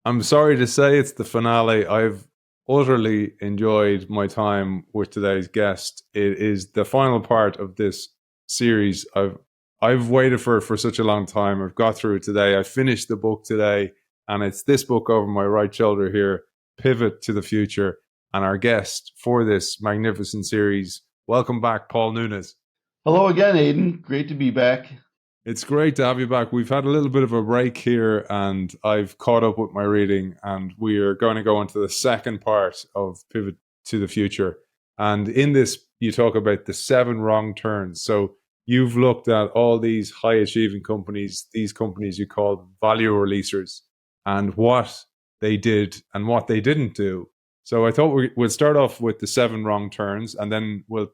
I'm sorry to say it's the finale. I've utterly enjoyed my time with today's guest. It is the final part of this series. I've waited for such a long time. I've got through it today. I finished the book today, and it's this book over my right shoulder here, Pivot to the Future. And our guest for this magnificent series, welcome back, Paul Nunes. Hello again, Aidan. Great to be back. It's great to have you back. We've had a little bit of a break here, and I've caught up with my reading, and we are going to go into the second part of Pivot to the Future. And in this, you talk about the 7 wrong turns. So you've looked at all these high achieving companies, these companies you call value releasers, and what they did and what they didn't do. So I thought we'll start off with the 7 wrong turns, and then we'll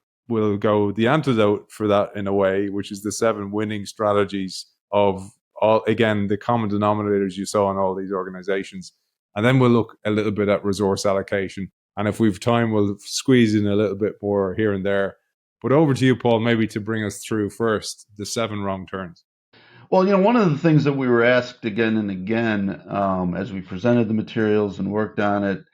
go the antidote for that in a way, which is the 7 winning strategies of all, again, the common denominators you saw in all these organizations. And then we'll look a little bit at resource allocation. And if we've time, we'll squeeze in a little bit more here and there. But over to you, Paul, maybe to bring us through first the 7 wrong turns. Well, one of the things that we were asked again and again as we presented the materials and worked on it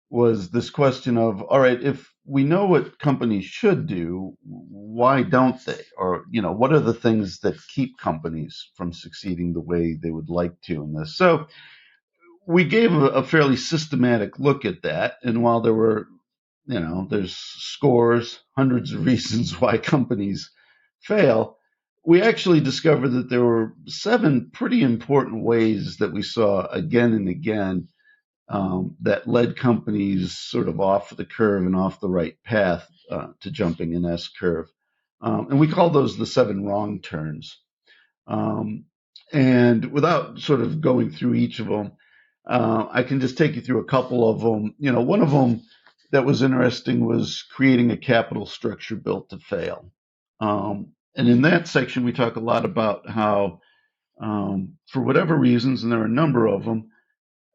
was this question of, all right, if we know what companies should do, why don't they? Or, what are the things that keep companies from succeeding the way they would like to in this? So we gave a fairly systematic look at that. And while there were, there's scores, hundreds of reasons why companies fail, we actually discovered that there were 7 pretty important ways that we saw again and again that led companies sort of off the curve and off the right path to jumping an S curve. And we call those the 7 wrong turns. And without sort of going through each of them, I can just take you through a couple of them. One of them that was interesting was creating a capital structure built to fail. And in that section, we talk a lot about how, for whatever reasons, and there are a number of them,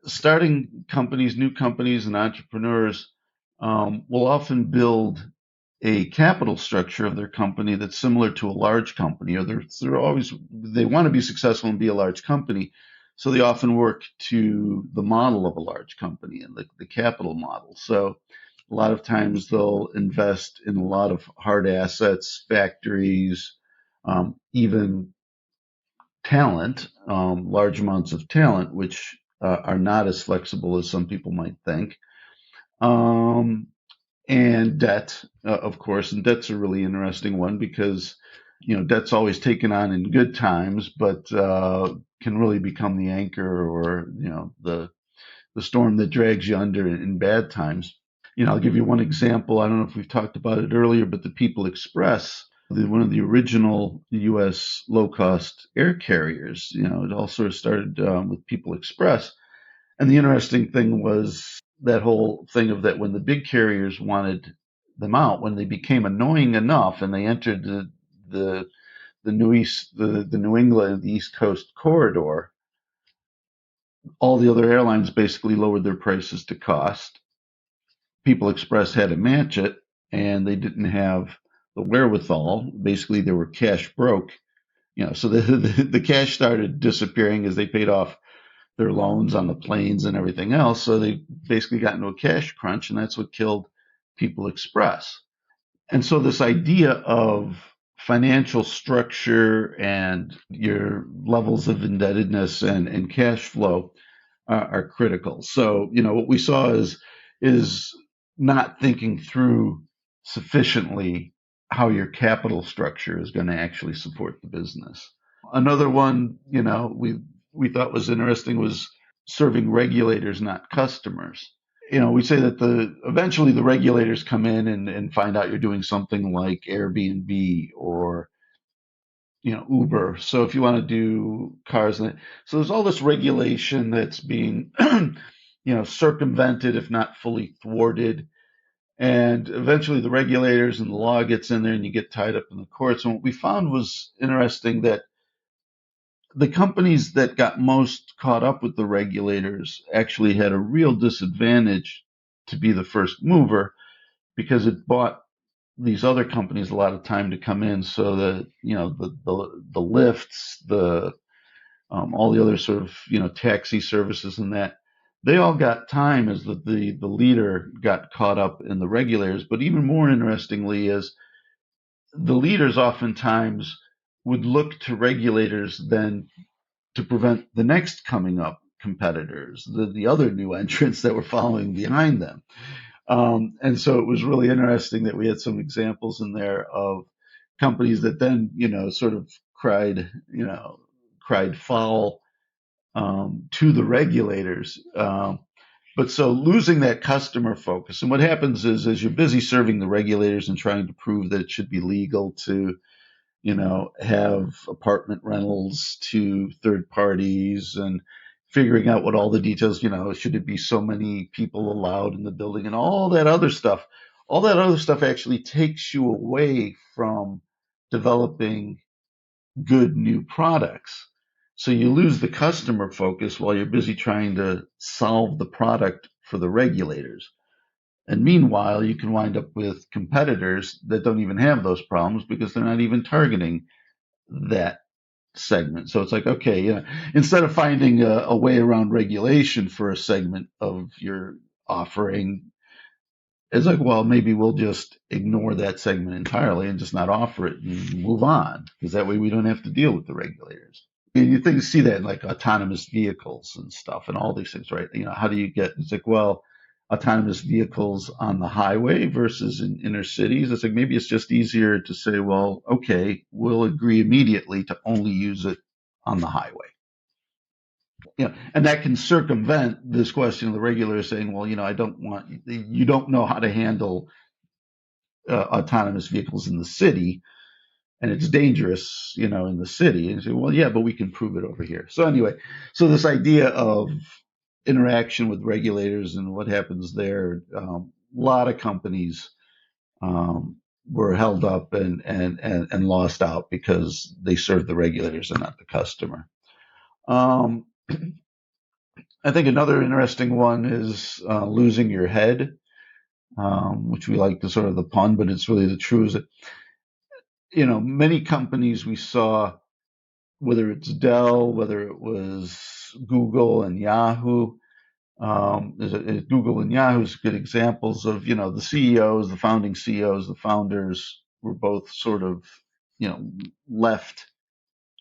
starting companies, new companies, and entrepreneurs will often build a capital structure of their company that's similar to a large company, or they want to be successful and be a large company, so they often work to the model of a large company and the capital model. So a lot of times they'll invest in a lot of hard assets, factories, even talent, large amounts of talent, which are not as flexible as some people might think. And debt, of course, and debt's a really interesting one because, debt's always taken on in good times, but can really become the anchor or, the storm that drags you under in bad times. I'll give you one example. I don't know if we've talked about it earlier, but the People Express, one of the original U.S. low-cost air carriers, it all sort of started with People Express. And the interesting thing was that whole thing of that when the big carriers wanted them out, when they became annoying enough and they entered the New England, the East Coast corridor, all the other airlines basically lowered their prices to cost. People Express had to match it, and they didn't have the wherewithal. Basically, they were cash broke. So the cash started disappearing as they paid off their loans on the planes and everything else. So they basically got into a cash crunch, and that's what killed People Express. And so this idea of financial structure and your levels of indebtedness and cash flow are critical. So, what we saw is not thinking through sufficiently how your capital structure is going to actually support the business. Another one, we thought was interesting was serving regulators, not customers. We say that eventually the regulators come in and find out you're doing something like Airbnb or Uber. So if you want to do cars, so there's all this regulation that's being circumvented, if not fully thwarted. And eventually the regulators and the law gets in there and you get tied up in the courts. And what we found was interesting that the companies that got most caught up with the regulators actually had a real disadvantage to be the first mover because it bought these other companies a lot of time to come in. So that, the lifts, all the other sort of, taxi services and that, they all got time as the leader got caught up in the regulators. But even more interestingly is the leaders oftentimes would look to regulators then to prevent the next coming up competitors, the other new entrants that were following behind them. And so it was really interesting that we had some examples in there of companies that then, sort of cried foul to the regulators. But so losing that customer focus, and what happens is, as you're busy serving the regulators and trying to prove that it should be legal to, have apartment rentals to third parties and figuring out what all the details, should it be so many people allowed in the building and all that other stuff actually takes you away from developing good new products. So you lose the customer focus while you're busy trying to solve the product for the regulators. And meanwhile, you can wind up with competitors that don't even have those problems because they're not even targeting that segment. So it's like, okay, instead of finding a way around regulation for a segment of your offering, it's like, well, maybe we'll just ignore that segment entirely and just not offer it and move on, because that way we don't have to deal with the regulators. And you see that in like autonomous vehicles and stuff and all these things, right? How do you get, it's like, well, autonomous vehicles on the highway versus in inner cities. It's like, maybe it's just easier to say, well, okay, we'll agree immediately to only use it on the highway. And that can circumvent this question of the regulator saying, well, I don't want, you don't know how to handle autonomous vehicles in the city, and it's dangerous, in the city. And you say, well, yeah, but we can prove it over here. So anyway, so this idea of interaction with regulators and what happens there, a lot of companies were held up and lost out because they served the regulators and not the customer. I think another interesting one is losing your head, which we like the sort of the pun, but it's really the truth. Many companies we saw, whether it's Dell, whether it was Google and Yahoo, Google and Yahoo is good examples of, the CEOs, the founding CEOs, the founders were both sort of, left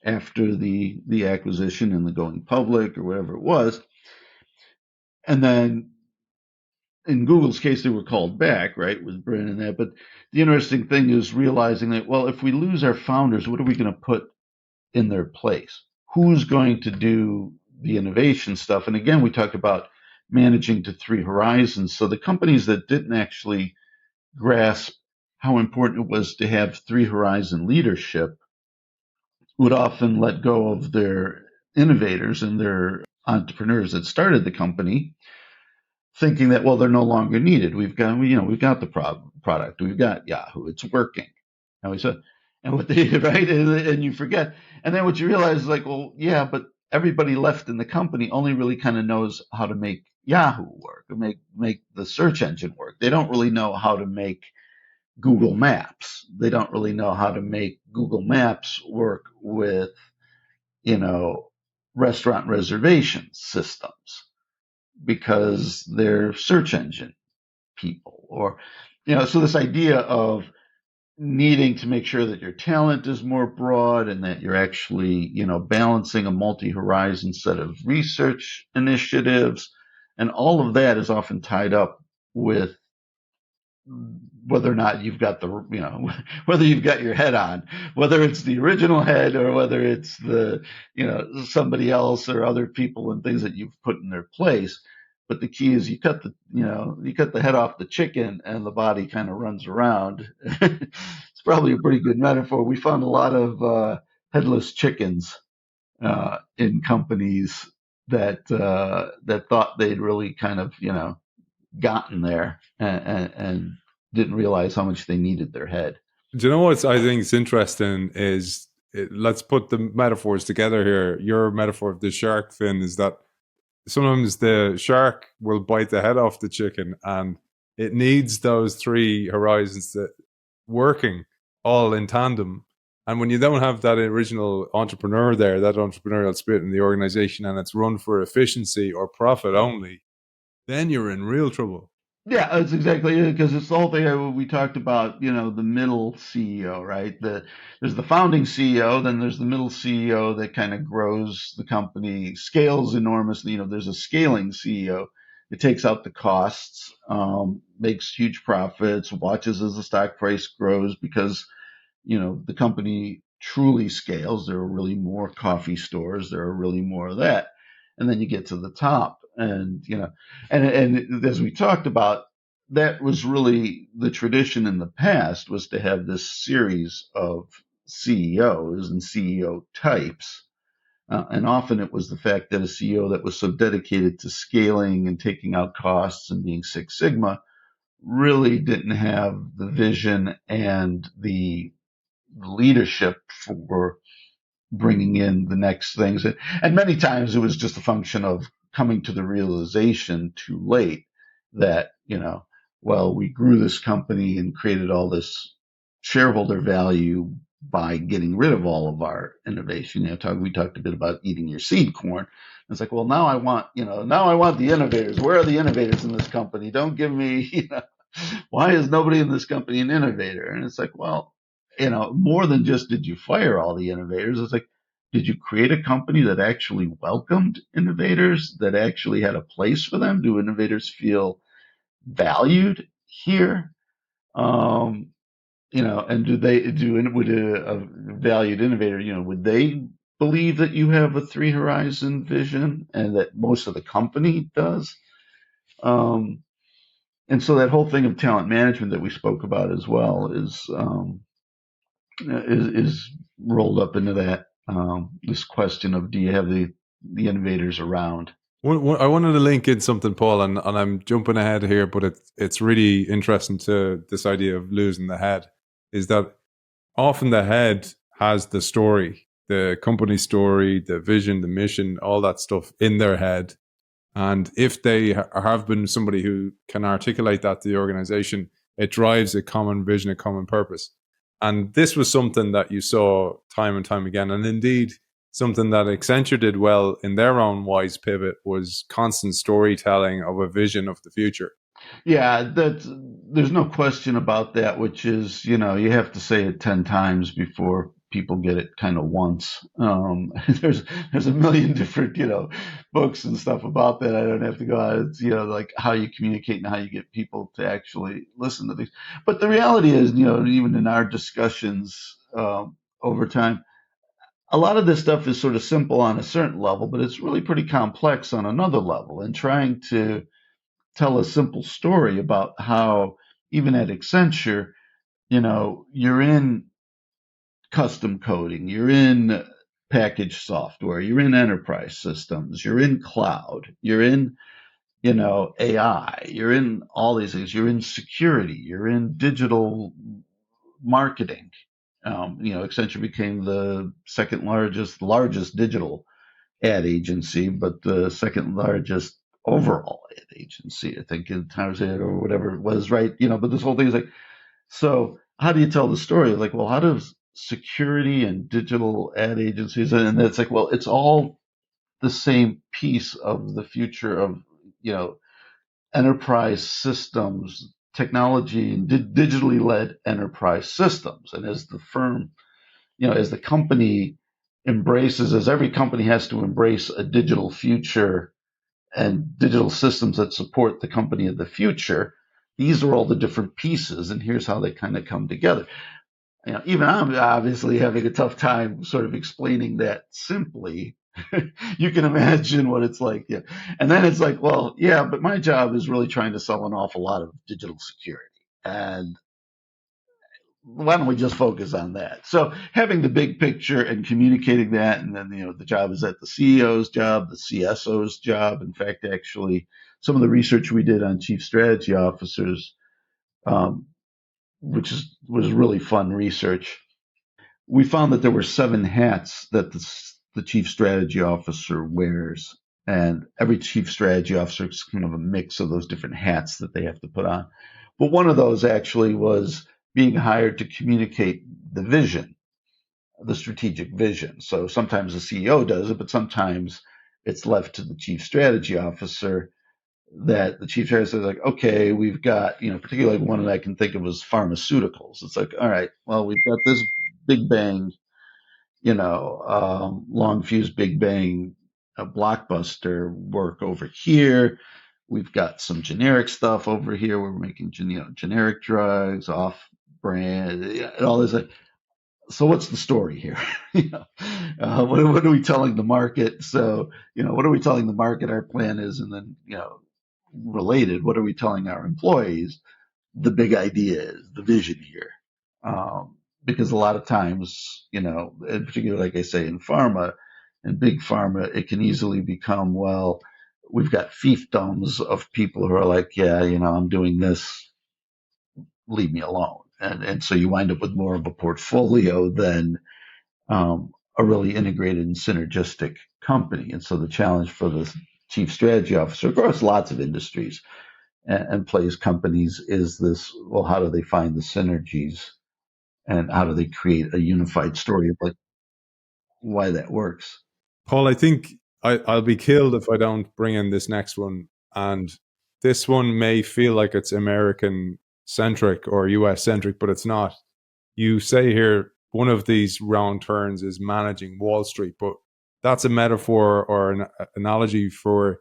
after the acquisition and the going public or whatever it was. And then in Google's case, they were called back, right, with Brin and that. But the interesting thing is realizing that, well, if we lose our founders, what are we going to put in their place? Who's going to do the innovation stuff? And again, we talked about managing to three horizons. So the companies that didn't actually grasp how important it was to have three horizon leadership would often let go of their innovators and their entrepreneurs that started the company, thinking that, well, they're no longer needed. We've got the product. We've got Yahoo. It's working. And we said, and what they right, and you forget, and then what you realize is like, well, yeah, but everybody left in the company only really kind of knows how to make Yahoo work or make the search engine work. They don't really know how to make Google Maps. They don't really know how to make Google Maps work with, restaurant reservation systems, because they're search engine people. Or, so this idea of needing to make sure that your talent is more broad and that you're actually, balancing a multi-horizon set of research initiatives, and all of that is often tied up with whether or not you've got whether you've got your head on, whether it's the original head or whether it's the, somebody else or other people and things that you've put in their place. But the key is you cut the head off the chicken and the body kind of runs around. It's probably a pretty good metaphor. We found a lot of headless chickens in companies that thought they'd really kind of, gotten there and didn't realize how much they needed their head. Do you know what I think is interesting is, let's put the metaphors together here. Your metaphor of the shark fin is that sometimes the shark will bite the head off the chicken, and it needs those three horizons that working all in tandem. And when you don't have that original entrepreneur there, that entrepreneurial spirit in the organization, and it's run for efficiency or profit only, then you're in real trouble. Yeah, that's exactly it. Because it's the whole thing we talked about. The middle CEO, right? There's the founding CEO, then there's the middle CEO that kind of grows the company, scales enormously. There's a scaling CEO. It takes out the costs, makes huge profits, watches as the stock price grows because the company truly scales. There are really more coffee stores. There are really more of that. And then you get to the top and as we talked about, that was really the tradition in the past, was to have this series of CEOs and CEO types. And often it was the fact that a CEO that was so dedicated to scaling and taking out costs and being Six Sigma really didn't have the vision and the leadership for bringing in the next things. And many times it was just a function of coming to the realization too late that, well, we grew this company and created all this shareholder value by getting rid of all of our innovation. We talked a bit about eating your seed corn. It's like, well, now I want the innovators. Where are the innovators in this company? Don't give me, why is nobody in this company an innovator? And it's like, well, more than just did you fire all the innovators? It's like, did you create a company that actually welcomed innovators, that actually had a place for them? Do innovators feel valued here? And would a valued innovator, would they believe that you have a three horizon vision and that most of the company does? Um, and so that whole thing of talent management that we spoke about as well is rolled up into that, this question of, do you have the innovators around? I wanted to link in something, Paul, and I'm jumping ahead here, but it's really interesting to this idea of losing the head. Is that often the head has the story, the company story, the vision, the mission, all that stuff in their head. And if they have been somebody who can articulate that to the organization, it drives a common vision, a common purpose. And this was something that you saw time and time again. And indeed, something that Accenture did well in their own wise pivot was constant storytelling of a vision of the future. Yeah, there's no question about that, which is, you have to say it 10 times before people get it kind of once. There's a million different, books and stuff about that. I don't have to go out. It's, like how you communicate and how you get people to actually listen to these. But the reality is, even in our discussions, over time, a lot of this stuff is sort of simple on a certain level, but it's really pretty complex on another level. And trying to tell a simple story about how, even at Accenture, you're in custom coding, you're in packaged software, you're in enterprise systems, you're in cloud, you're in, AI, you're in all these things, you're in security, you're in digital marketing. Accenture became the second largest digital ad agency, but the second largest overall ad agency, I think, in times or whatever it was, right? But this whole thing is like, so how do you tell the story? Like, well, how does security and digital ad agencies, and it's like, well, it's all the same piece of the future of, you know, enterprise systems, technology, and digitally led enterprise systems. And as the firm, as the company embraces, as every company has to embrace a digital future and digital systems that support the company of the future, these are all the different pieces, and here's how they kind of come together. Even I'm obviously having a tough time sort of explaining that simply. You can imagine what it's like. Yeah. And then it's like, well, yeah, but my job is really trying to sell an awful lot of digital security. And why don't we just focus on that? So having the big picture and communicating that, and then the job is at the CEO's job, the CSO's job. In fact, actually, some of the research we did on chief strategy officers, um, was really fun research. We found that there were 7 hats that the chief strategy officer wears, and every chief strategy officer is kind of a mix of those different hats that they have to put on. But one of those actually was being hired to communicate the vision, the strategic vision. So sometimes the CEO does it, but sometimes it's left to the chief strategy officer that the chief strategist says, like, okay, we've got, particularly one that I can think of was pharmaceuticals. It's like, all right, well, we've got this big bang, long fuse big bang, a blockbuster work over here. We've got some generic stuff over here. We're making, generic drugs, off brand, and all this. Like, so what's the story here? What are we telling the market? So, what are we telling the market our plan is? And then, related, what are we telling our employees? The big idea is the vision here. Because a lot of times, in particular, like I say, in pharma and big pharma, it can easily become, well, we've got fiefdoms of people who are like, yeah, I'm doing this, leave me alone. And so you wind up with more of a portfolio than a really integrated and synergistic company. And so the challenge for the chief strategy officer across lots of industries and plays companies is this, well, how do they find the synergies and how do they create a unified story of like why that works? Paul, I think I'll be killed if I don't bring in this next one. And this one may feel like it's American centric or US centric, but it's not. You say here one of these round turns is managing Wall Street, but that's a metaphor or an analogy for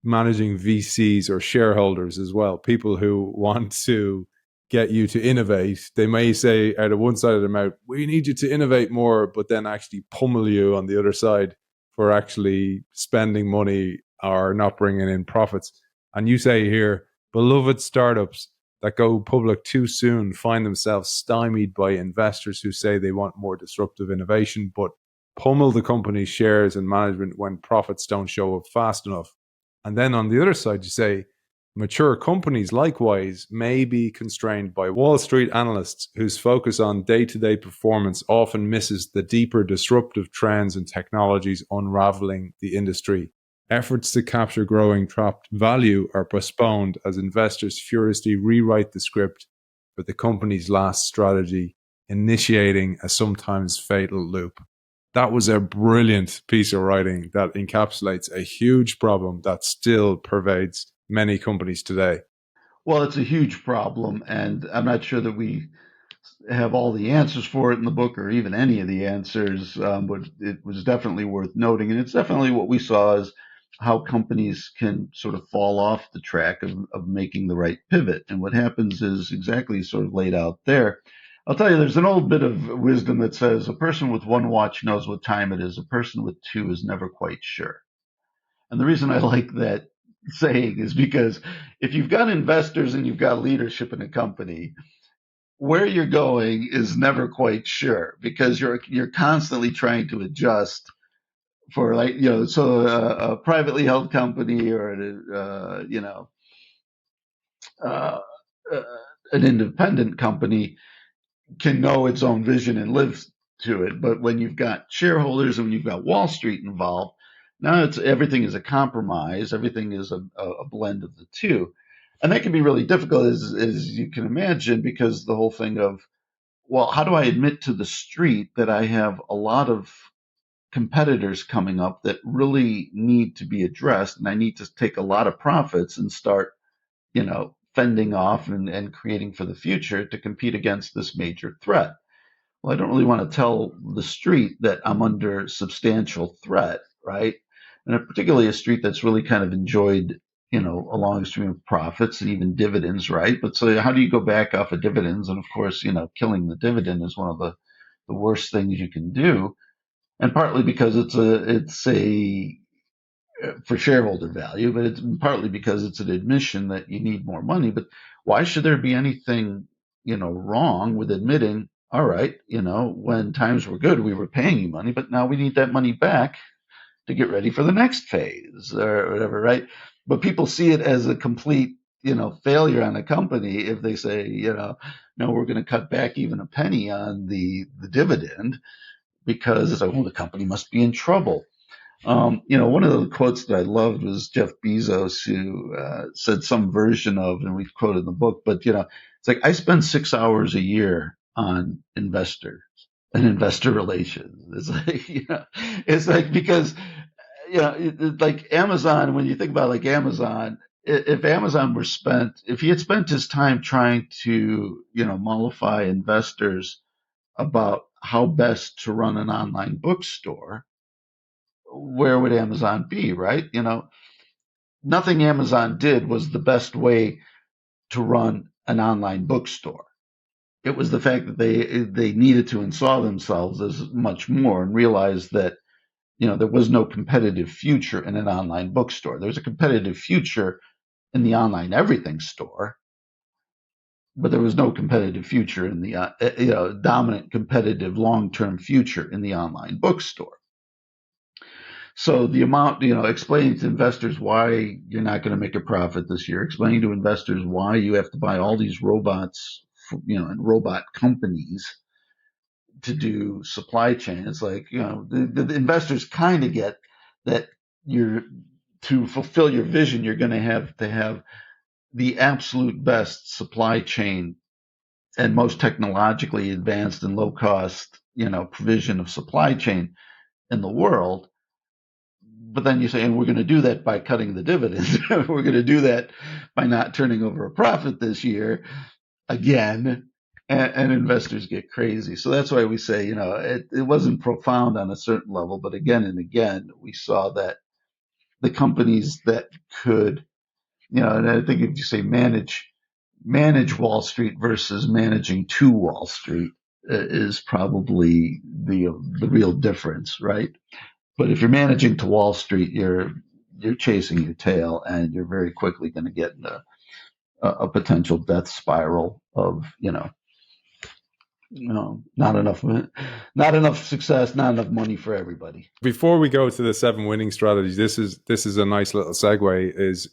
managing VCs or shareholders as well, people who want to get you to innovate. They may say out of one side of their mouth, we need you to innovate more, but then actually pummel you on the other side for actually spending money or not bringing in profits. And you say here, beloved startups that go public too soon find themselves stymied by investors who say they want more disruptive innovation, but pummel the company's shares and management when profits don't show up fast enough. And then on the other side, you say mature companies likewise may be constrained by Wall Street analysts whose focus on day-to-day performance often misses the deeper disruptive trends and technologies unraveling the industry. Efforts to capture growing trapped value are postponed as investors furiously rewrite the script for the company's last strategy, initiating a sometimes fatal loop. That was a brilliant piece of writing that encapsulates a huge problem that still pervades many companies today. Well, it's a huge problem, and I'm not sure that we have all the answers for it in the book or even any of the answers, but it was definitely worth noting. And it's definitely what we saw is how companies can sort of fall off the track of making the right pivot. And what happens is exactly sort of laid out there. I'll tell you, there's an old bit of wisdom that says a person with one watch knows what time it is. A person with two is never quite sure. And the reason I like that saying is because if you've got investors and you've got leadership in a company, where you're going is never quite sure because you're constantly trying to adjust for, like, so a privately held company or uh, uh, an independent company can know its own vision and live to it. But when you've got shareholders and when you've got Wall Street involved, now it's everything is a compromise. Everything is a blend of the two. And that can be really difficult, as you can imagine, because the whole thing of, well, how do I admit to the street that I have a lot of competitors coming up that really need to be addressed, and I need to take a lot of profits and start, fending off and creating for the future to compete against this major threat. Well, I don't really want to tell the street that I'm under substantial threat, right? And particularly a street that's really kind of enjoyed, a long stream of profits and even dividends, right? But so how do you go back off of dividends? And of course, killing the dividend is one of the worst things you can do. And partly because it's a for shareholder value, but it's partly because it's an admission that you need more money. But why should there be anything, wrong with admitting, all right, when times were good, we were paying you money, but now we need that money back to get ready for the next phase or whatever, right? But people see it as a complete, failure on a company if they say, no, we're going to cut back even a penny on the dividend because it's like, well, the company must be in trouble. One of the quotes that I loved was Jeff Bezos, who said some version of, and we've quoted in the book, but it's like, I spend 6 hours a year on investors and investor relations. It's like, it's like, because, like Amazon, when you think about like Amazon, if Amazon were if he had spent his time trying to, mollify investors about how best to run an online bookstore, where would Amazon be, right? Nothing Amazon did was the best way to run an online bookstore. It was the fact that they needed to install themselves as much more and realize that, there was no competitive future in an online bookstore. There's a competitive future in the online everything store, but there was no competitive future in the dominant competitive long-term future in the online bookstore. So the amount, explaining to investors why you're not going to make a profit this year, explaining to investors why you have to buy all these robots, and robot companies to do supply chain. It's like, the investors kind of get that to fulfill your vision, you're going to have the absolute best supply chain and most technologically advanced and low cost, provision of supply chain in the world. But then you say, and we're going to do that by cutting the dividends. We're going to do that by not turning over a profit this year again. And investors get crazy. So that's why we say, it wasn't profound on a certain level, but again and again, we saw that the companies that could, and I think if you say manage Wall Street versus managing to Wall Street is probably the real difference, right? But if you're managing to Wall Street, you're chasing your tail, and you're very quickly going to get into a potential death spiral of not enough success, not enough money for everybody. Before we go to the 7 winning strategies, this is a nice little segue. Is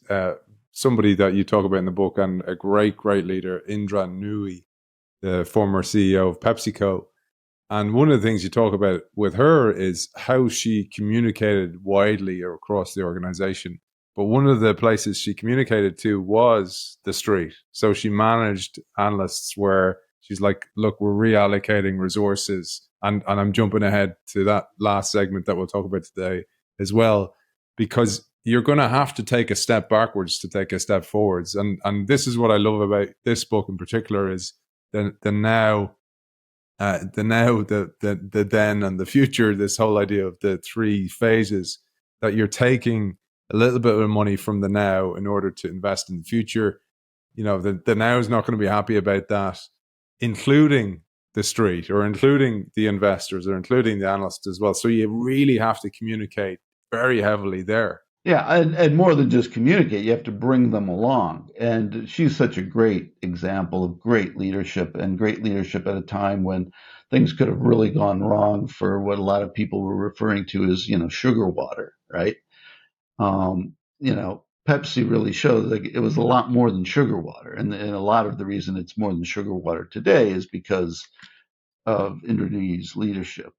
somebody that you talk about in the book, and a great leader, Aidan Nunes, the former CEO of PepsiCo. And one of the things you talk about with her is how she communicated widely across the organization. But one of the places she communicated to was the street. So she managed analysts where she's like, look, we're reallocating resources. And I'm jumping ahead to that last segment that we'll talk about today as well, because you're going to have to take a step backwards to take a step forwards. And this is what I love about this book in particular, is the now, the then, and the future. This whole idea of the 3 phases, that you're taking a little bit of money from the now in order to invest in the future. The now is not going to be happy about that, including the street, or including the investors, or including the analysts as well. So you really have to communicate very heavily there. Yeah, and more than just communicate, you have to bring them along. And she's such a great example of great leadership, and great leadership at a time when things could have really gone wrong for what a lot of people were referring to as, sugar water, right? Pepsi really shows like it was a lot more than sugar water. And a lot of the reason it's more than sugar water today is because of Indonesia's leadership.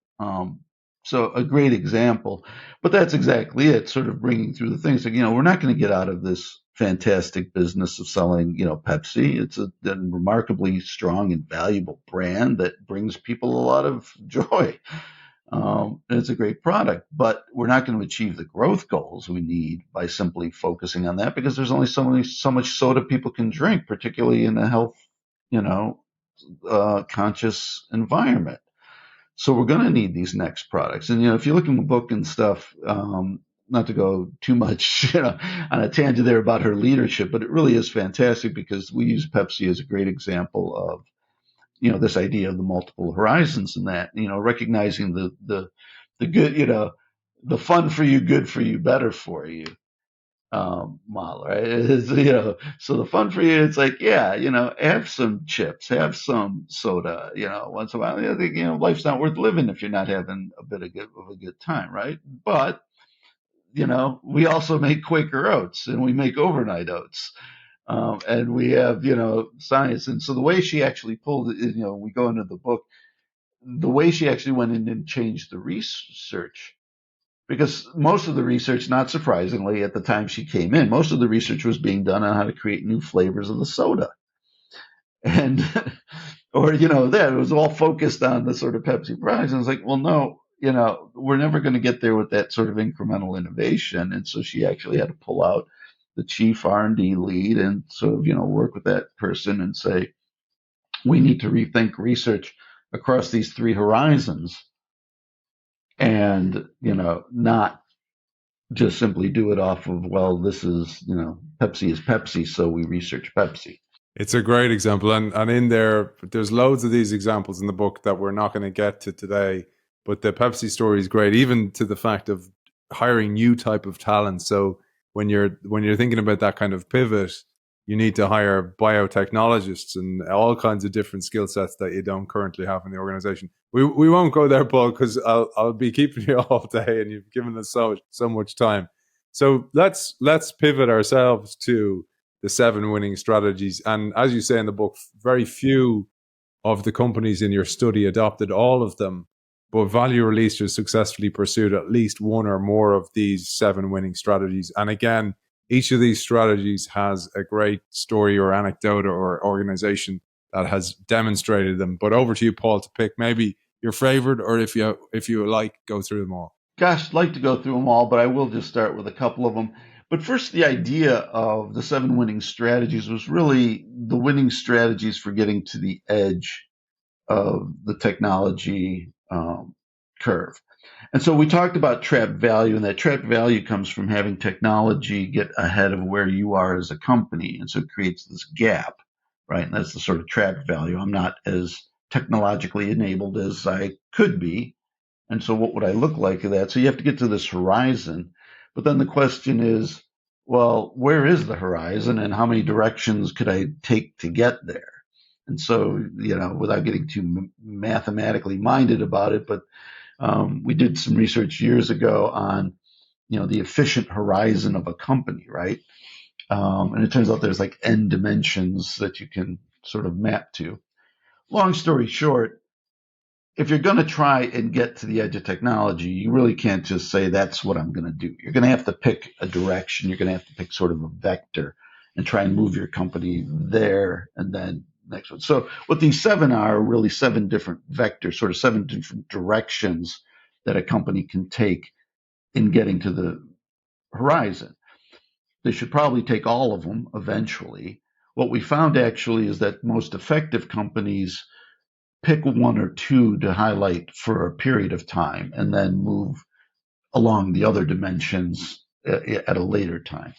So a great example, but that's exactly it, sort of bringing through the things like, we're not going to get out of this fantastic business of selling, Pepsi. It's a remarkably strong and valuable brand that brings people a lot of joy. And it's a great product, but we're not going to achieve the growth goals we need by simply focusing on that, because there's only so much soda people can drink, particularly in a health, conscious environment. So we're going to need these next products. And, if you look in the book and stuff, not to go too much, on a tangent there about her leadership, but it really is fantastic, because we use Pepsi as a great example of, this idea of the multiple horizons, and that, recognizing the good, the fun for you, good for you, better for you model, right? So the fun for you, it's like, have some chips, have some soda, once in a while. I think, life's not worth living if you're not having a bit of a good time, right? But, we also make Quaker oats, and we make overnight oats. And we have, science. And so the way she actually pulled it, we go into the book, the way she actually went in and changed the research, because most of the research, not surprisingly, at the time she came in, most of the research was being done on how to create new flavors of the soda. And, or, that it was all focused on the sort of Pepsi products. And it's like, well, no, we're never going to get there with that sort of incremental innovation. And so she actually had to pull out the chief R&D lead and sort of, work with that person and say, we need to rethink research across these three horizons and, not just simply do it off of, well, this is, Pepsi is Pepsi, so we research Pepsi. It's a great example. And in there's loads of these examples in the book that we're not going to get to today. But the Pepsi story is great, even to the fact of hiring new type of talent. So when you're thinking about that kind of pivot, you need to hire biotechnologists and all kinds of different skill sets that you don't currently have in the organization. We won't go there, Paul, because I'll be keeping you all day, and you've given us so much time. So let's pivot ourselves to the 7 winning strategies. And as you say in the book, very few of the companies in your study adopted all of them, but Value Releasers successfully pursued at least one or more of these 7 winning strategies. And again, each of these strategies has a great story or anecdote or organization that has demonstrated them. But over to you, Paul, to pick maybe your favorite, or if you like, go through them all. Gosh, I'd like to go through them all, but I will just start with a couple of them. But first, the idea of the 7 winning strategies was really the winning strategies for getting to the edge of the technology curve. And so we talked about trapped value, and that trapped value comes from having technology get ahead of where you are as a company. And so it creates this gap, right? And that's the sort of trapped value. I'm not as technologically enabled as I could be. And so what would I look like of that? So you have to get to this horizon. But then the question is, well, where is the horizon and how many directions could I take to get there? And so, without getting too mathematically minded about it, but we did some research years ago on, the efficient horizon of a company, right? And it turns out there's like n dimensions that you can sort of map to. Long story short, if you're going to try and get to the edge of technology, you really can't just say that's what I'm going to do. You're going to have to pick a direction. You're going to have to pick sort of a vector and try and move your company there and then next one. So what these 7 are really 7 different vectors, sort of 7 different directions that a company can take in getting to the horizon. They should probably take all of them eventually. What we found actually is that most effective companies pick 1 or 2 to highlight for a period of time and then move along the other dimensions at a later time.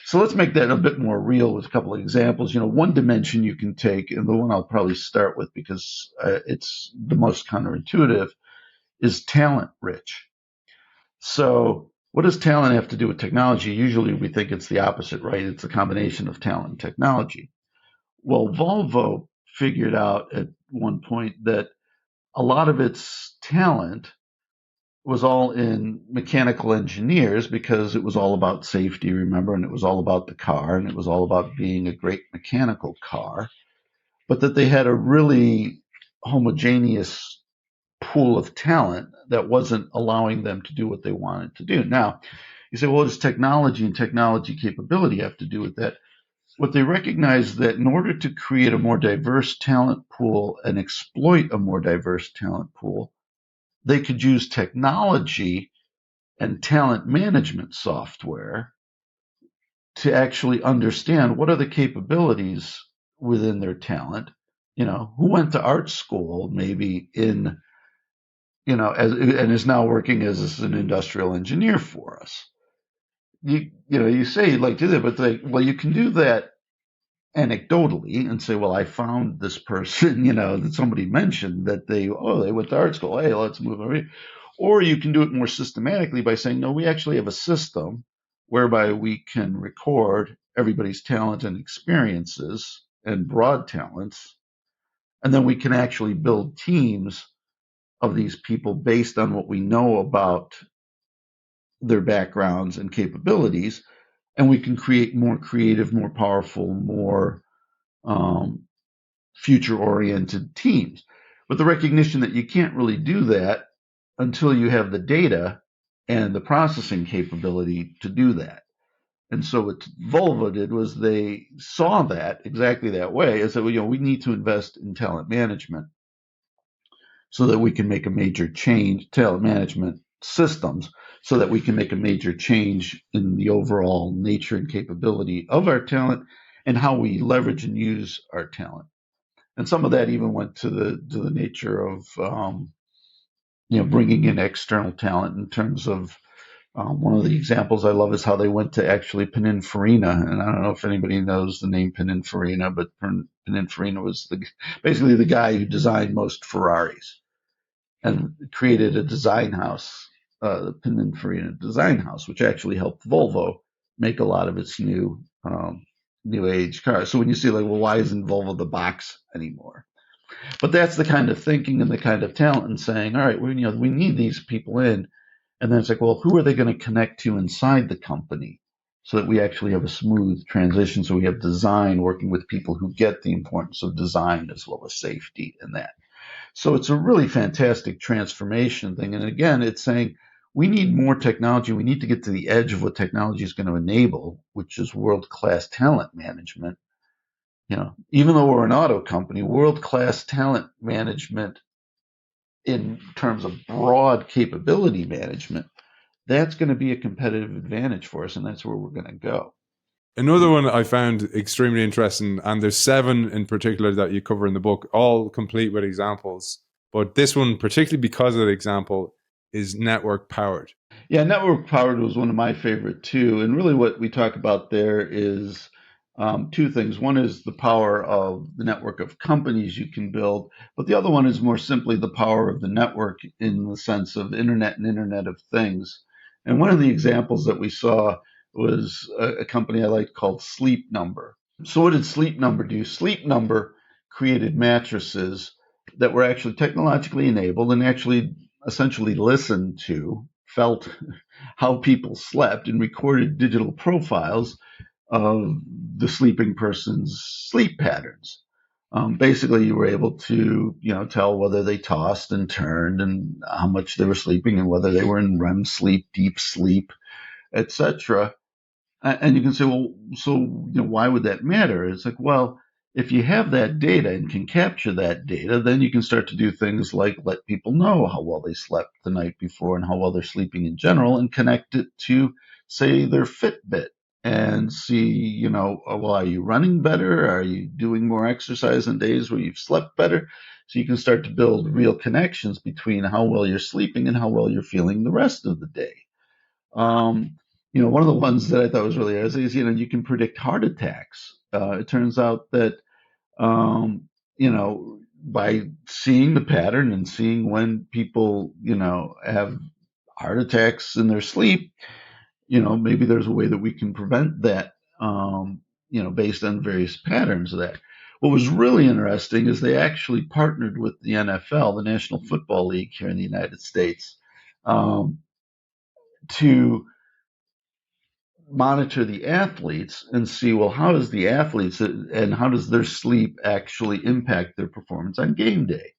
So let's make that a bit more real with a couple of examples. One dimension you can take, and the one I'll probably start with because it's the most counterintuitive, is talent rich. So what does talent have to do with technology? Usually we think it's the opposite, right? It's a combination of talent and technology. Well, Volvo figured out at one point that a lot of its talent was all in mechanical engineers because it was all about safety, remember, and it was all about the car, and it was all about being a great mechanical car, but that they had a really homogeneous pool of talent that wasn't allowing them to do what they wanted to do. Now, you say, well, does technology and technology capability have to do with that? What they recognize that in order to create a more diverse talent pool and exploit a more diverse talent pool, they could use technology and talent management software to actually understand what are the capabilities within their talent. Who went to art school maybe and is now working as an industrial engineer for us. You say like do that, but well, you can do that anecdotally and say, well, I found this person, that somebody mentioned that they went to art school. Hey, let's move over here. Or you can do it more systematically by saying, no, we actually have a system whereby we can record everybody's talent and experiences and broad talents. And then we can actually build teams of these people based on what we know about their backgrounds and capabilities. And we can create more creative, more powerful, more future-oriented teams. But the recognition that you can't really do that until you have the data and the processing capability to do that. And so what Volvo did was they saw that exactly that way and said, well, we need to invest in talent management so that we can make a major change, talent management systems, so that we can make a major change in the overall nature and capability of our talent and how we leverage and use our talent. And some of that even went to the nature of bringing in external talent in terms of one of the examples I love is how they went to actually Pininfarina, and I don't know if anybody knows the name Pininfarina, but Pininfarina was basically the guy who designed most Ferraris and created a design house, the Pininfarina Design House, which actually helped Volvo make a lot of its new age cars. So when you see like, well, why isn't Volvo the box anymore? But that's the kind of thinking and the kind of talent and saying, all right, we need these people in. And then it's like, well, who are they going to connect to inside the company so that we actually have a smooth transition? So we have design working with people who get the importance of design as well as safety and that. So it's a really fantastic transformation thing. And again, it's saying we need more technology. We need to get to the edge of what technology is going to enable, which is world-class talent management. Even though we're an auto company, world-class talent management in terms of broad capability management, that's going to be a competitive advantage for us, and that's where we're going to go. Another one I found extremely interesting, and there's 7 in particular that you cover in the book, all complete with examples. But this one, particularly because of the example, is network powered. Yeah, network powered was one of my favorite too. And really, what we talk about there is two things. One is the power of the network of companies you can build, but the other one is more simply the power of the network in the sense of internet and Internet of Things. And one of the examples that we saw was a company I liked called Sleep Number. So, what did Sleep Number do? Sleep Number created mattresses that were actually technologically enabled and actually essentially listened to, felt how people slept, and recorded digital profiles of the sleeping person's sleep patterns. Basically, you were able to, tell whether they tossed and turned and how much they were sleeping and whether they were in REM sleep, deep sleep, etc. And you can say, well, so why would that matter? It's like, well, if you have that data and can capture that data, then you can start to do things like let people know how well they slept the night before and how well they're sleeping in general, and connect it to, say, their Fitbit and see, well, are you running better? Are you doing more exercise on days where you've slept better? So you can start to build real connections between how well you're sleeping and how well you're feeling the rest of the day. One of the ones that I thought was really interesting is, you can predict heart attacks. It turns out that, by seeing the pattern and seeing when people, have heart attacks in their sleep, maybe there's a way that we can prevent that, based on various patterns of that. What was really interesting is they actually partnered with the NFL, the National Football League here in the United States, to monitor the athletes and see, well, how does the athletes and how does their sleep actually impact their performance on game day?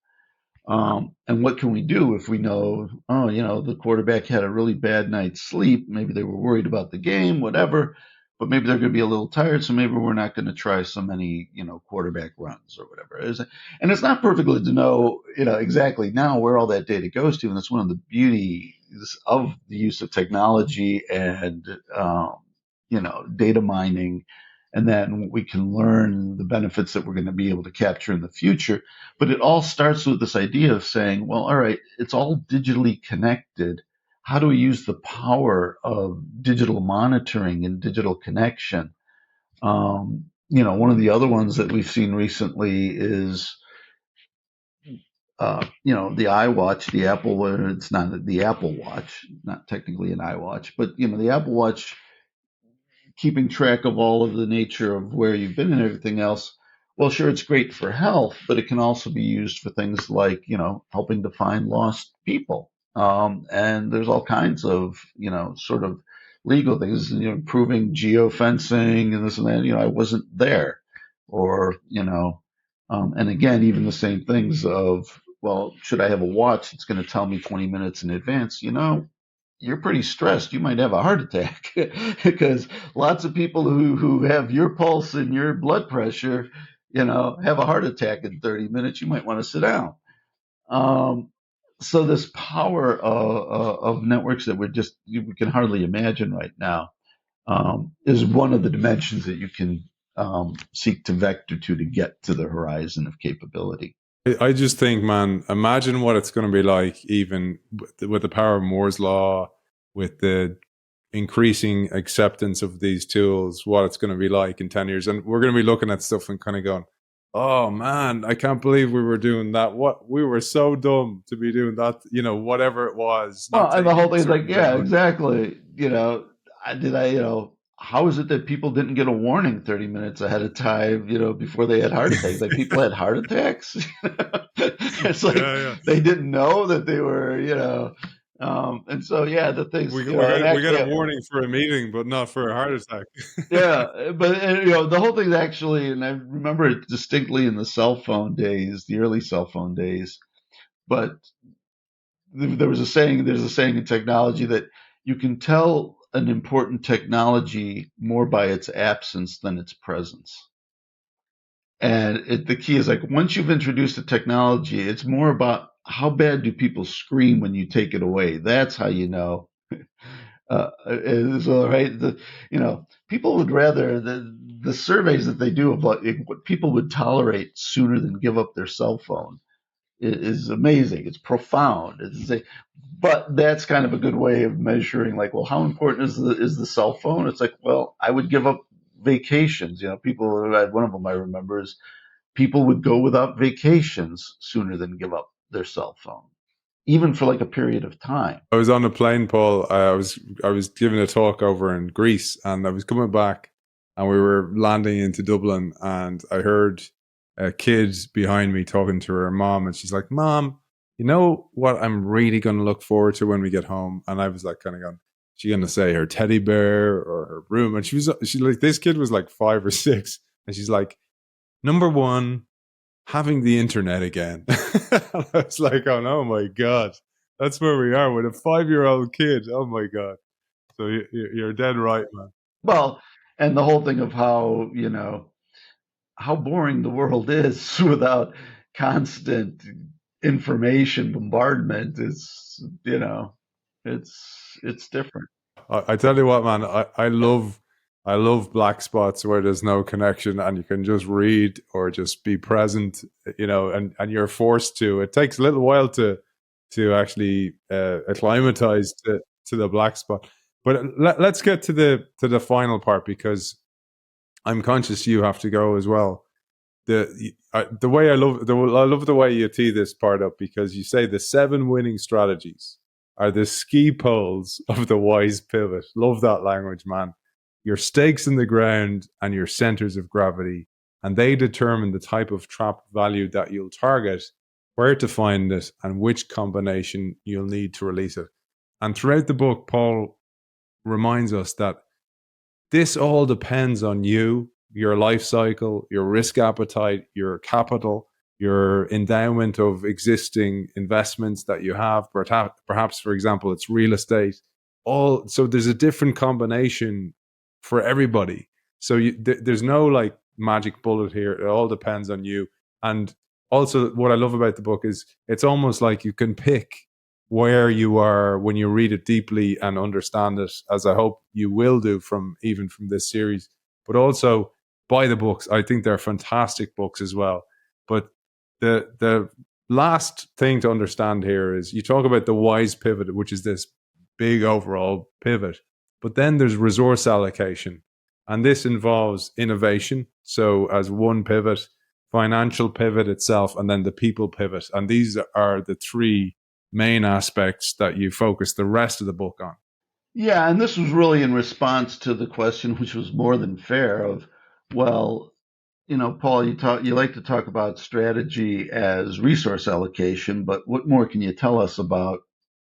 And what can we do if we know, the quarterback had a really bad night's sleep? Maybe they were worried about the game, whatever, but maybe they're going to be a little tired, so maybe we're not going to try so many, quarterback runs or whatever. And it's not perfectly to know, exactly now where all that data goes to. And that's one of the beauties of the use of technology and, data mining, and then we can learn the benefits that we're going to be able to capture in the future. But it all starts with this idea of saying, well, all right, it's all digitally connected. How do we use the power of digital monitoring and digital connection? One of the other ones that we've seen recently is, the iWatch, the Apple. It's not the Apple Watch, not technically an iWatch, but the Apple Watch, keeping track of all of the nature of where you've been and everything else. Well, sure, it's great for health, but it can also be used for things like, helping to find lost people. And there's all kinds of, sort of legal things, proving geofencing and this and that, I wasn't there. Or, and again, even the same things of, well, should I have a watch that's going to tell me 20 minutes in advance? You're pretty stressed. You might have a heart attack because lots of people who have your pulse and your blood pressure, have a heart attack in 30 minutes. You might want to sit down. so this power of networks that we can hardly imagine right now is one of the dimensions that you can seek to vector to get to the horizon of capability. I just think, man, imagine what it's going to be like, even with the power of Moore's law, with the increasing acceptance of these tools, what it's going to be like in 10 years. And we're going to be looking at stuff and kind of going, oh man, I can't believe we were doing that. What, we were so dumb to be doing that, whatever it was, Well, not and the whole taking thing is like, certain yeah, technology. exactly. How is it that people didn't get a warning 30 minutes ahead of time, before they had heart attacks? Like people had heart attacks. It's like Yeah, yeah. they didn't know that they were, and so yeah, the things, and We got a actually, warning for a meeting, but not for a heart attack. yeah, but the whole thing's actually, and I remember it distinctly in the cell phone days, the early cell phone days. But there's a saying in technology that you can tell an important technology more by its absence than its presence. And the key is like once you've introduced a technology, it's more about how bad do people scream when you take it away. That's how you know. So right, people would rather the surveys that they do of what people would tolerate sooner than give up their cell phone is amazing. It's profound. But that's kind of a good way of measuring, like, well, how important is the cell phone? It's like, well, I would give up vacations. People. One of them I remember is people would go without vacations sooner than give up their cell phone, even for like a period of time. I was on a plane, Paul. I was giving a talk over in Greece, and I was coming back, and we were landing into Dublin, and I heard a kid behind me talking to her mom, and she's like, "Mom, you know what? I'm really going to look forward to when we get home." And I was like, kind of going, "She going to say her teddy bear or her room?" And she like, this kid was like 5 or 6, and she's like, "Number one, having the internet again." I was like, oh no, my God. That's where we are with a 5-year-old kid. Oh my God. So you're dead right, man. Well, and the whole thing of how boring the world is without constant information bombardment is, it's different. I tell you what, man, I love black spots where there's no connection and you can just read or just be present, and you're forced to. It takes a little while to actually acclimatize to the black spot. But let's get to the final part, because I'm conscious you have to go as well. The way I love the way you tee this part up, because you say the 7 winning strategies are the ski poles of the wise pivot. Love that language, man. Your stakes in the ground and your centers of gravity, and they determine the type of trapped value that you'll target, where to find it, and which combination you'll need to release it. And throughout the book, Paul reminds us that this all depends on you, your life cycle, your risk appetite, your capital, your endowment of existing investments that you have. Perhaps, for example, it's real estate. So there's a different combination for everybody. So there's no like magic bullet here. It all depends on you. And also, what I love about the book is it's almost like you can pick where you are when you read it deeply and understand it, as I hope you will do from this series. But also buy the books. I think they're fantastic books as well. But the last thing to understand here is you talk about the wise pivot, which is this big overall pivot. But then there's resource allocation. And this involves innovation. So as one pivot, financial pivot itself, and then the people pivot. And these are the 3 main aspects that you focus the rest of the book on. Yeah, and this was really in response to the question, which was more than fair, of, well, Paul, you like to talk about strategy as resource allocation, but what more can you tell us about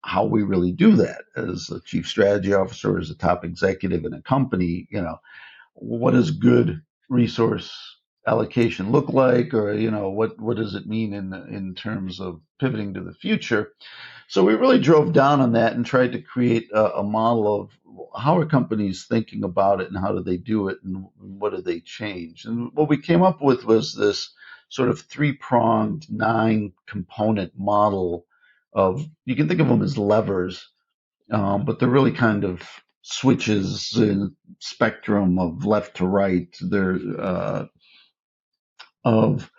how we really do that as a chief strategy officer, as a top executive in a company? What does good resource allocation look like, or what does it mean in terms of pivoting to the future? So we really drove down on that and tried to create a model of how are companies thinking about it and how do they do it and what do they change. And what we came up with was this sort of 3-pronged 9-component model you can think of them as levers, but they're really kind of switches in spectrum of left to right. They're of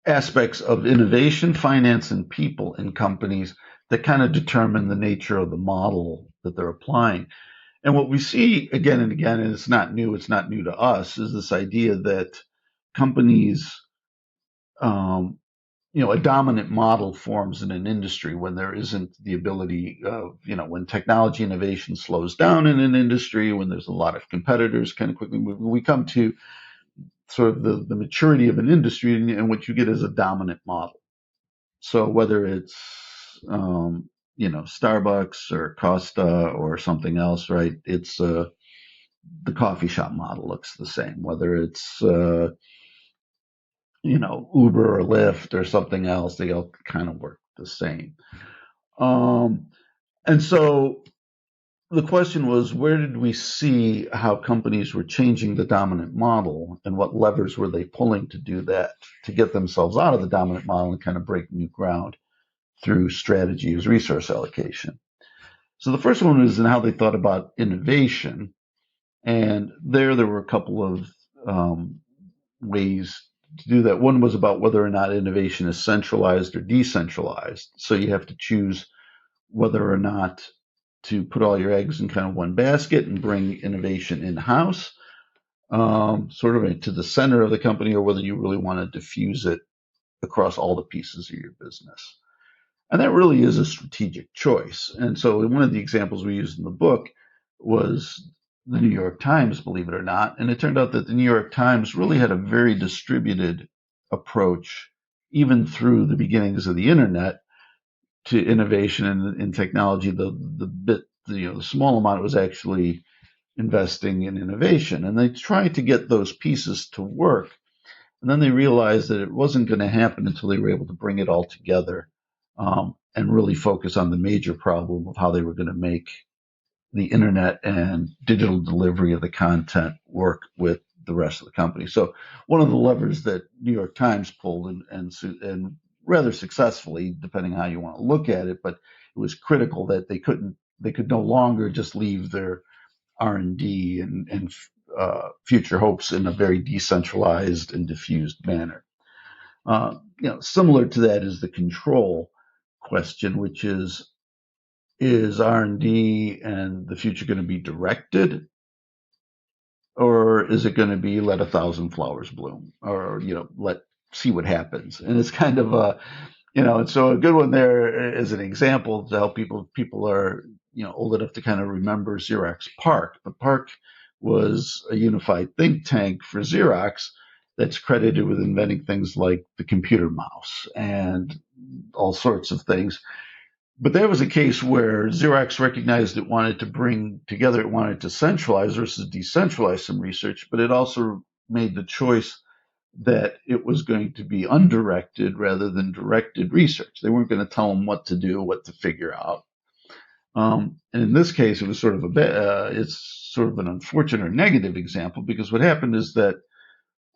aspects of innovation, finance, and people in companies that kind of determine the nature of the model that they're applying. And what we see again and again, and it's not new to us, is this idea that companies, um, a dominant model forms in an industry when there isn't the ability of, when technology innovation slows down in an industry, when there's a lot of competitors kind of quickly, we come to sort of the maturity of an industry, and what you get is a dominant model. So whether it's Starbucks or Costa or something else, right? It's the coffee shop model looks the same. Whether it's Uber or Lyft or something else, they all kind of work the same. And so the question was, where did we see how companies were changing the dominant model, and what levers were they pulling to do that, to get themselves out of the dominant model and kind of break new ground through strategy as resource allocation? So the first one is in how they thought about innovation. And there were a couple of ways to do that. One was about whether or not innovation is centralized or decentralized. So you have to choose whether or not to put all your eggs in kind of one basket and bring innovation in-house, sort of to the center of the company, or whether you really want to diffuse it across all the pieces of your business. And that really is a strategic choice. And so one of the examples we used in the book was the New York Times, believe it or not. And it turned out that the New York Times really had a very distributed approach, even through the beginnings of the internet, to innovation and in technology. The small amount was actually investing in innovation. And they tried to get those pieces to work. And then they realized that it wasn't going to happen until they were able to bring it all together, and really focus on the major problem of how they were going to make the internet and digital delivery of the content work with the rest of the company. So one of the levers that New York Times pulled, and rather successfully, depending how you want to look at it, but it was critical that they could no longer just leave their R&D and future hopes in a very decentralized and diffused manner. Similar to that is the control question, which is R&D and the future going to be directed, or is it going to be let a thousand flowers bloom, or let see what happens? And it's kind of and so a good one there is an example to help people are old enough to kind of remember Xerox PARC. But PARC was a unified think tank for Xerox that's credited with inventing things like the computer mouse and all sorts of things. But there was a case where Xerox recognized it wanted to bring together, it wanted to centralize versus decentralize some research, but it also made the choice that it was going to be undirected rather than directed research. They weren't going to tell them what to do, what to figure out. And in this case, it was sort of it's sort of an unfortunate or negative example, because what happened is that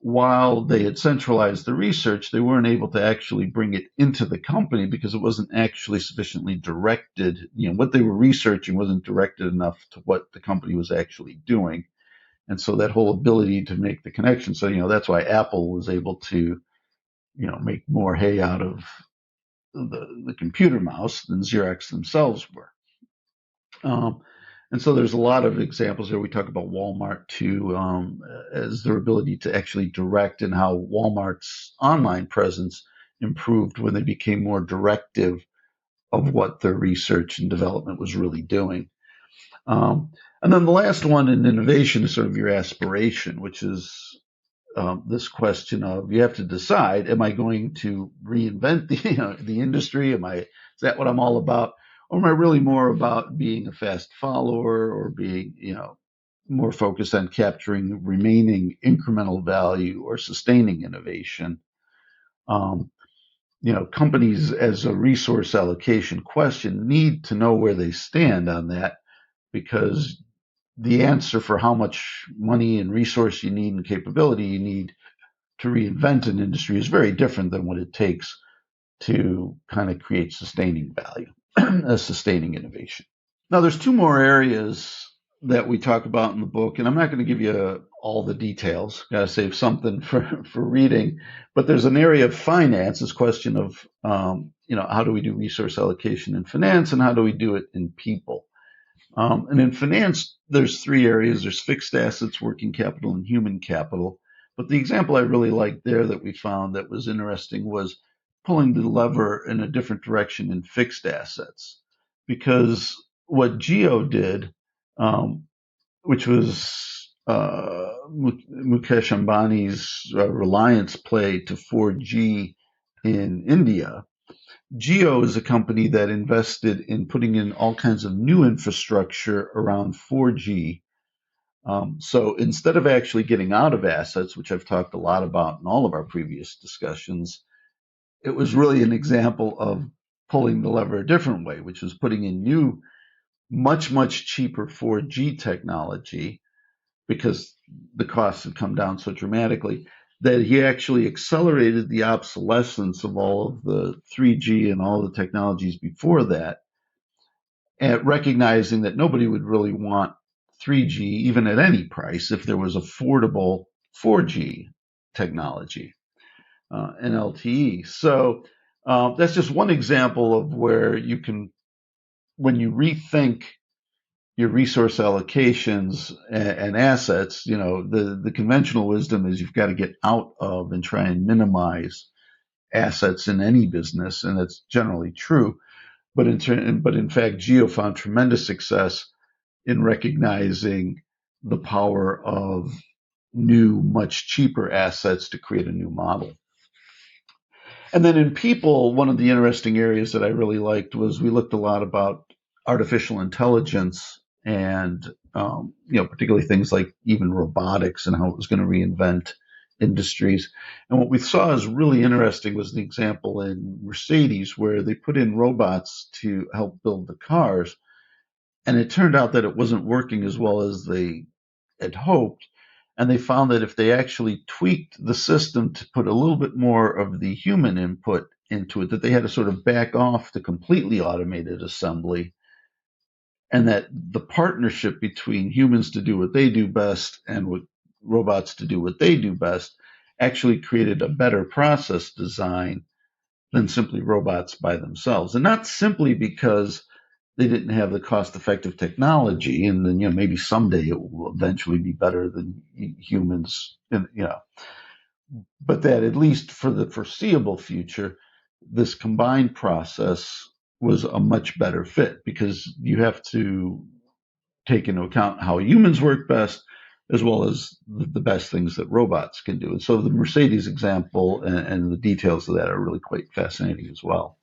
while they had centralized the research, they weren't able to actually bring it into the company because it wasn't actually sufficiently directed. What they were researching wasn't directed enough to what the company was actually doing. And so that whole ability to make the connection. So, that's why Apple was able to, make more hay out of the computer mouse than Xerox themselves were. And so there's a lot of examples there. We talk about Walmart too, as their ability to actually direct, and how Walmart's online presence improved when they became more directive of what their research and development was really doing. And then the last one in innovation is sort of your aspiration, which is this question of, you have to decide, am I going to reinvent the industry? Is that what I'm all about? Or am I really more about being a fast follower, or being, more focused on capturing remaining incremental value or sustaining innovation? Companies, as a resource allocation question, need to know where they stand on that, because the answer for how much money and resource you need and capability you need to reinvent an industry is very different than what it takes to kind of create sustaining value, sustaining innovation. Now, there's two more areas that we talk about in the book, and I'm not going to give you all the details. Got to save something for reading. But there's an area of finance, this question of, how do we do resource allocation in finance, and how do we do it in people? And in finance, there's three areas. There's fixed assets, working capital, and human capital. But the example I really liked there that we found that was interesting was pulling the lever in a different direction in fixed assets. Because what Geo did, which was Mukesh Ambani's Reliance play to 4G in India, Geo is a company that invested in putting in all kinds of new infrastructure around 4G. So instead of actually getting out of assets, which I've talked a lot about in all of our previous discussions, it was really an example of pulling the lever a different way, which was putting in new, much, much cheaper 4G technology because the costs had come down so dramatically that he actually accelerated the obsolescence of all of the 3G and all the technologies before that, and recognizing that nobody would really want 3G even at any price if there was affordable 4G technology and LTE. So that's just one example of where you can, when you rethink your resource allocations and assets, the conventional wisdom is you've got to get out of and try and minimize assets in any business, and that's generally true. But in fact, Geo found tremendous success in recognizing the power of new, much cheaper assets to create a new model. And then in people, one of the interesting areas that I really liked was we looked a lot about artificial intelligence and particularly things like even robotics and how it was going to reinvent industries. And what we saw is really interesting was the example in Mercedes where they put in robots to help build the cars. And it turned out that it wasn't working as well as they had hoped. And they found that if they actually tweaked the system to put a little bit more of the human input into it, that they had to sort of back off the completely automated assembly, and that the partnership between humans to do what they do best and with robots to do what they do best actually created a better process design than simply robots by themselves. And not simply because they didn't have the cost-effective technology, and then maybe someday it will eventually be better than humans, but that at least for the foreseeable future, this combined process was a much better fit because you have to take into account how humans work best as well as the best things that robots can do. And so the Mercedes example and the details of that are really quite fascinating as well.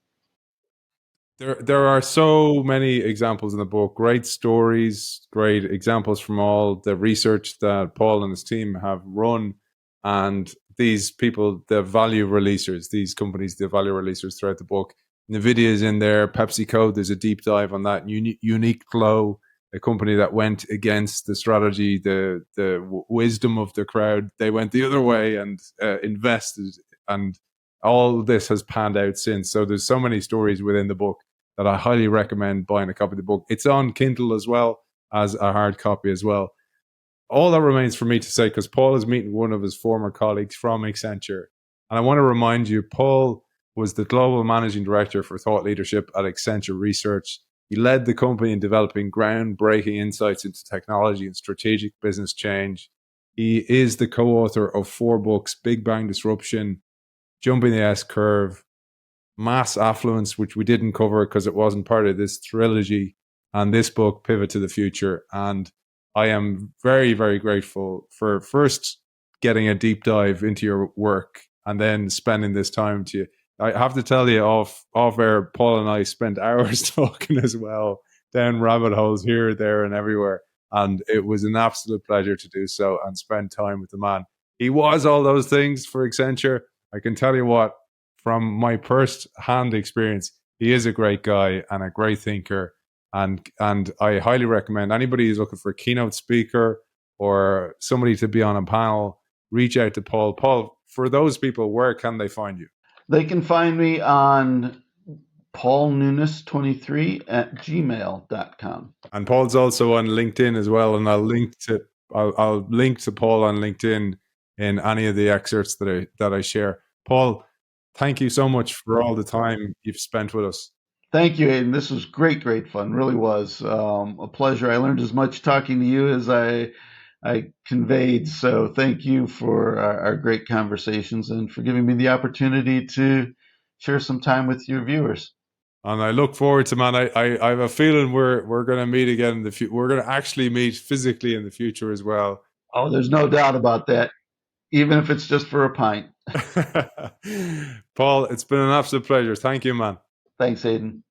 There are so many examples in the book, great stories, great examples from all the research that Paul and his team have run. And these people, the value releasers, these companies, the value releasers throughout the book. NVIDIA is in there, PepsiCo, there's a deep dive on that. Unique Flow, a company that went against the strategy, the wisdom of the crowd. They went the other way and invested, and all this has panned out since. So there's so many stories within the book that I highly recommend buying a copy of the book. It's on Kindle as well as a hard copy as well. All that remains for me to say, because Paul is meeting one of his former colleagues from Accenture. And I want to remind you, Paul was the global managing director for thought leadership at Accenture Research. He led the company in developing groundbreaking insights into technology and strategic business change. He is the co-author of 4 books, Big Bang Disruption, Jumping the S-Curve, Mass Affluence, which we didn't cover because it wasn't part of this trilogy, and this book, Pivot to the Future. And I am very, very grateful for first getting a deep dive into your work and then spending this time to you. I have to tell you, off air, Paul and I spent hours talking as well, down rabbit holes here, there, and everywhere. And it was an absolute pleasure to do so and spend time with the man. He was all those things for Accenture. I can tell you what, from my first-hand experience, he is a great guy and a great thinker. And I highly recommend anybody who's looking for a keynote speaker or somebody to be on a panel, reach out to Paul. Paul, for those people, where can they find you? They can find me on paulnunes23@gmail.com. And Paul's also on LinkedIn as well, and I'll link to Paul on LinkedIn in any of the excerpts that I share. Paul, thank you so much for all the time you've spent with us. Thank you, Aidan. This was great, great fun. Really was a pleasure. I learned as much talking to you as I conveyed. So thank you for our great conversations and for giving me the opportunity to share some time with your viewers. And I look forward to, man. I have a feeling we're going to meet again in the future. We're going to actually meet physically in the future as well. Oh, there's no doubt about that, even if it's just for a pint. Paul, it's been an absolute pleasure. Thank you, man. Thanks, Aidan.